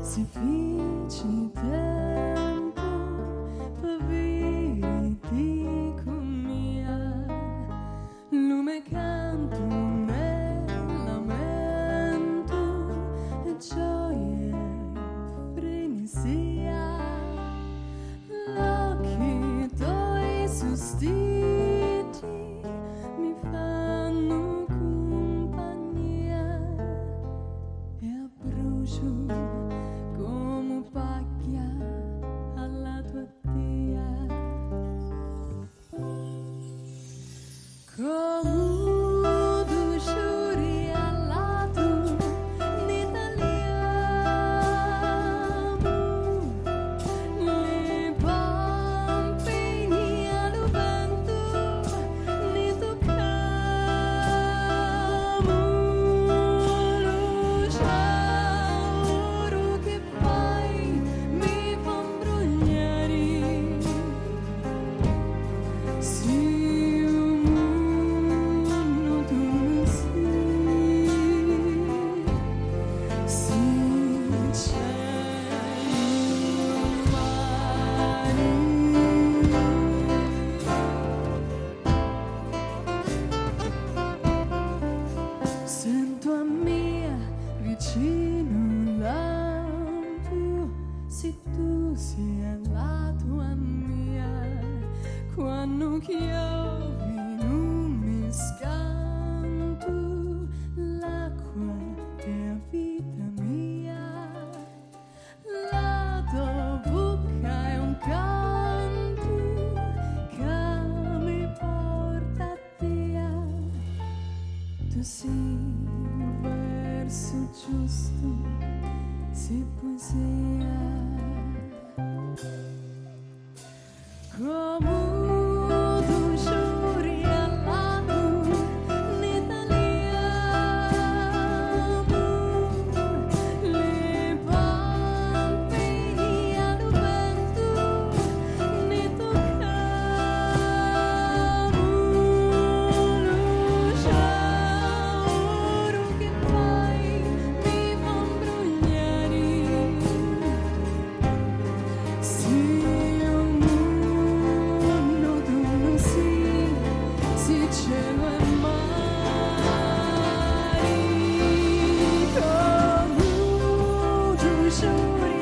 se fici tempo per vedi con mia lume canto nella lamento e gioia e frenesia l'occhi tuoi sustiti mi fanno compagnia e abbrucio come pacchia alla tua tia. Come tu giuri allato ne tagliamo le pampini al vento ne toccamo lo sciauro che fai mi fa imbrogliare sì un mondo tu non sì cielo mare. Sento a mia vicino lampo, se tu sei alla tua mia, quando chiovi non mi scanto, l'acqua è la vita mia, la tua bocca è un canto che mi porta a te. Tu sei il verso giusto, sei poesia. Come tu giuri allato ne tagliamo le pampini al vento ne toccamo lo sciauro che fai mi fa imbrogliare sì un mondo tu non sì cielo e mare come tu giuri